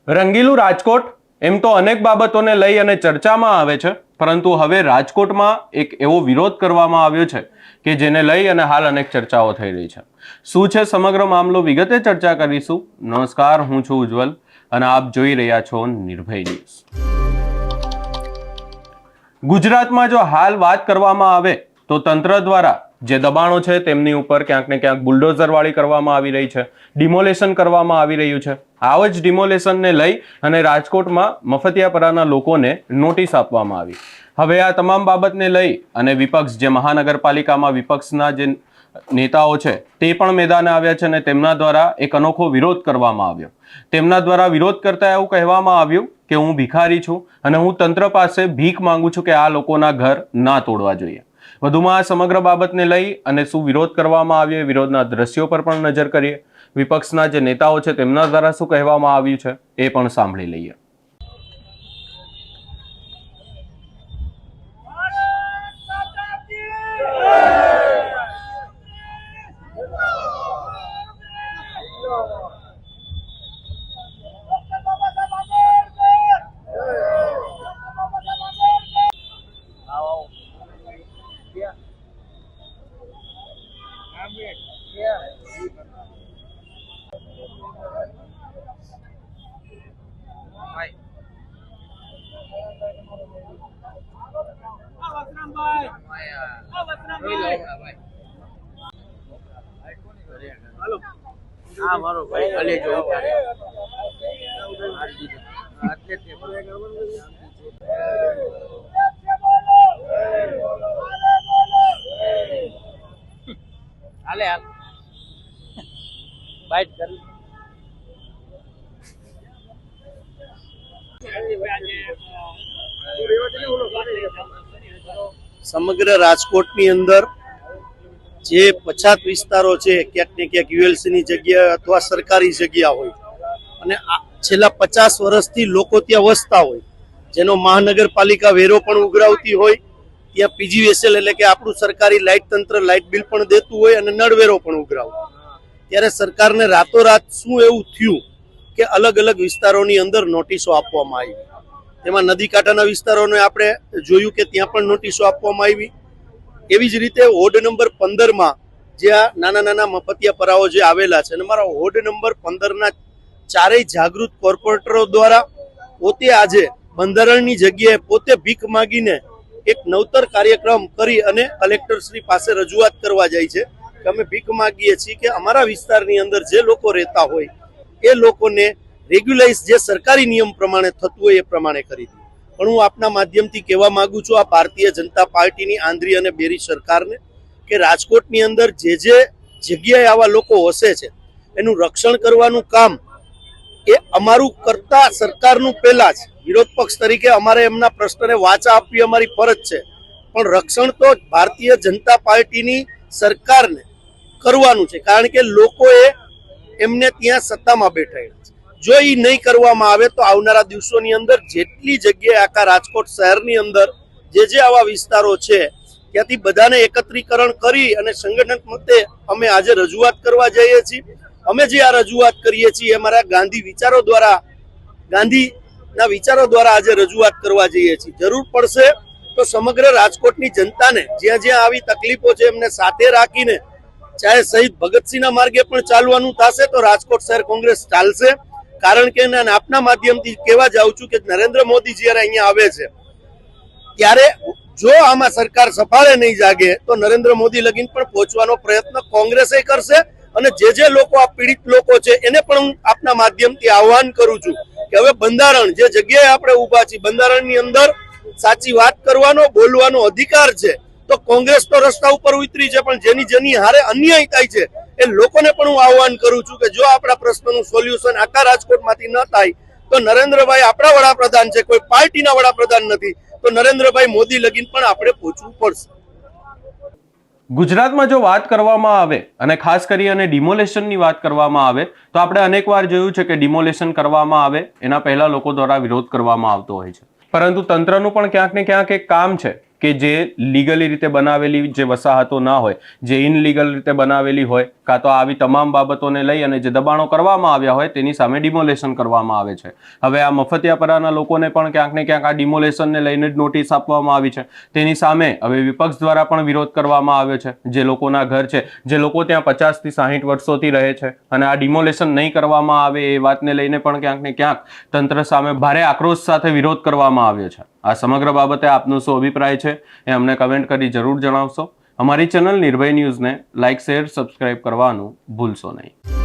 રંગીલું રાજકોટ એમ તો અનેક બાબતોને લઈ અને ચર્ચામાં આવે છે, પરંતુ હવે રાજકોટમાં એક એવો વિરોધ કરવામાં આવ્યો છે કે જેને લઈ અને હાલ અનેક ચર્ચાઓ થઈ રહી છે. શું છે સમગ્ર મામલો વિગતે ચર્ચા કરીશું. નમસ્કાર, હું છું ઉજ્જવલ અને આપ જોઈ રહ્યા છો નિર્ભય ન્યૂઝ. ગુજરાતમાં જો હાલ વાત કરવામાં આવે તો તંત્ર દ્વારા જે દબાણો છે તેમની ઉપર ક્યાંક ને ક્યાંક બુલડોઝર વાળી કરવામાં આવી રહી છે, ડિમોલેશન કરવામાં આવી રહ્યું છે. આવા જ ડિમોલેશનને લઈ અને રાજકોટમાં મફતિયાપરાના લોકોને નોટિસ આપવામાં આવી. હવે આ તમામ બાબતને લઈ અને વિપક્ષ, જે મહાનગરપાલિકામાં વિપક્ષના જે નેતાઓ છે તે પણ મેદાને આવ્યા છે અને તેમના દ્વારા એક અનોખો વિરોધ કરવામાં આવ્યો. તેમના દ્વારા વિરોધ કરતા એવું કહેવામાં આવ્યું કે હું ભિખારી છું અને હું તંત્ર પાસે ભીખ માંગુ છું કે આ લોકોના ઘર ના તોડવા જોઈએ. વધુમાં આ સમગ્ર બાબતને લઈ અને શું વિરોધ કરવામાં આવ્યો, વિરોધના દ્રશ્યો પર પણ નજર કરીએ. વિપક્ષના જે નેતાઓ છે તેમના દ્વારા શું કહેવામાં આવ્યું છે એ પણ સાંભળી લઈએ. સમગ્ર રાજકોટની અંદર જે પછાત વિસ્તારો છે, ક્યાંક ને ક્યાંક યુએલસી ની જગ્યા અથવા સરકારી જગ્યા હોય અને છેલ્લા 50 વર્ષથી લોકો ત્યાં વસતા હોય, જેનો મહાનગરપાલિકા વેરો પણ ઉઘરાવતી હોય, ત્યાં પીજીવીએસએલ એટલે કે આપણું સરકારી લાઇટ તંત્ર લાઇટ બિલ પણ દેતું હોય અને નળવેરો પણ ઉઘરાવતું. ત્યારે સરકારને રાતોરાત શું એવું થયું કે અલગ અલગ વિસ્તારોની અંદર નોટિસો આપવામાં આવી. તેમાં નદી કાંઠાના વિસ્તારોને આપણે જોયું કે ત્યાં પણ નોટિસો આપવામાં આવી. એવી જ રીતે વોર્ડ નંબર 15માં જ્યાં નાના નાના મફતિયાપરાઓ જે આવેલા છે અને મારા વોર્ડ નંબર 15ના ચારેય જાગૃત કોર્પોરેટરો દ્વારા પોતે આજે બંધારણની જગ્યાએ પોતે ભીખ માગીને એક નવતર કાર્યક્રમ કરી અને કલેક્ટર શ્રી પાસે રજૂઆત કરવા જાય છે કે અમે ભીખ માગીએ છીએ કે અમારા વિસ્તારની અંદર જે લોકો રહેતા હોય એ લોકોને રેગ્યુલાઇઝ જે સરકારી નિયમ પ્રમાણે થતું હોય એ પ્રમાણે કરી દે. પણ હું આપના માધ્યમથી કહેવા માંગુ છું આ ભારતીય જનતા પાર્ટીની આંધળી અને બેરી સરકારને કે રાજકોટની અંદર જે જગ્યાએ આવા લોકો વસે છે એનું રક્ષણ કરવાનું કામ એ અમારું કરતા સરકારનું પહેલા જ વિરોધ પક્ષ તરીકે અમારે એમના પ્રશ્નને વાચા આપવી અમારી ફરજ છે, પણ રક્ષણ તો ભારતીય જનતા પાર્ટીની સરકારને કરવાનું છે, કારણ કે લોકોએ એમને ત્યાં સત્તામાં બેઠાડ્યા છે. જો એ નહીં કરવામાં આવે તો આવનારા દિવસોની અંદર જેટલી જગ્યાએ આખા રાજકોટ શહેરની અંદર જે આવા વિસ્તારો છે ત્યાંથી બધાને એકત્રીકરણ કરી અને સંગઠન મતે અમે આજે રજૂઆત કરવા જઈએ છીએ. અમે જે આ રજૂઆત કરીએ છીએ અમારા ગાંધીના વિચારો દ્વારા આજે રજૂઆત કરવા જઈએ છીએ. જરૂર પડશે તો સમગ્ર રાજકોટની જનતાને જ્યાં જ્યાં આવી તકલીફો છે એમને સાથે રાખીને ચાહે શહીદ ભગતસિંહના માર્ગે પણ ચાલવાનું થશે તો રાજકોટ શહેર કોંગ્રેસ ચાલશે. કારણ કે આપના માધ્યમથી કહેવા જાઉં છું કે નરેન્દ્ર મોદી જયારે અહીંયા આવે છે ત્યારે જો આમાં સરકાર સફાળે નહીં જાગે તો નરેન્દ્ર મોદી લગીન પણ પહોંચવાનો પ્રયત્ન કોંગ્રેસે કરશે. અને જે લોકો આ પીડિત લોકો છે એને પણ હું આપના માધ્યમથી આહ્વાન કરું છું કે હવે બંધારણ જે જગ્યાએ આપણે ઊભા છીએ બંધારણની અંદર સાચી વાત કરવાનો બોલવાનો અધિકાર છે. તો કોંગ્રેસ તો રસ્તા ઉપર ઉતરી છે, પણ જેની હારે અન્યાય થાય છે એ લોકોને પણ હું આહ્વાન કરું છું કે જો આપણા પ્રશ્નનું સોલ્યુશન આખા રાજકોટમાંથી ન થાય તો નરેન્દ્રભાઈ આપણા વડાપ્રધાન છે, કોઈ પાર્ટીના વડાપ્રધાન નથી, તો નરેન્દ્રભાઈ મોદી લગીન પણ આપણે પહોંચવું પડશે. ગુજરાતમાં જો વાત કરવામાં આવે અને ખાસ કરી અને ડિમોલેશનની વાત કરવામાં આવે તો આપણે અનેકવાર જોયું છે કે ડિમોલેશન કરવામાં આવે એના પહેલા લોકો દ્વારા વિરોધ કરવામાં આવતો હોય છે, પરંતુ તંત્રનું પણ ક્યાંક ને ક્યાંક એક કામ છે કે જે લીગલી રીતે બનાવેલી જે વસાહતો ના હોય, જે ઇનલીગલ રીતે બનાવેલી હોય, કાં તો આવી તમામ બાબતોને લઈ અને જે દબાણો કરવામાં આવ્યા હોય તેની સામે ડિમોલેશન કરવામાં આવે છે. હવે આ મફતિયાપરાના લોકોને પણ ક્યાંક ને ક્યાંક આ ડિમોલેશનને લઈને જ નોટિસ આપવામાં આવી છે. તેની સામે હવે વિપક્ષ દ્વારા પણ વિરોધ કરવામાં આવ્યો છે. જે લોકોના ઘર છે, જે લોકો ત્યાં 50 થી 60 વર્ષોથી રહે છે અને આ ડિમોલેશન નહીં કરવામાં આવે એ વાતને લઈને પણ ક્યાંક ને ક્યાંક તંત્ર સામે ભારે આક્રોશ સાથે વિરોધ કરવામાં આવ્યો છે. આ સમગ્ર બાબતે આપનો શું અભિપ્રાય છે એ અમને કમેન્ટ કરી જરૂર જણાવશો. અમારી ચેનલ નિર્ભય ન્યૂઝને લાઇક, શેર, સબસ્ક્રાઇબ કરવાનું ભૂલશો નહીં.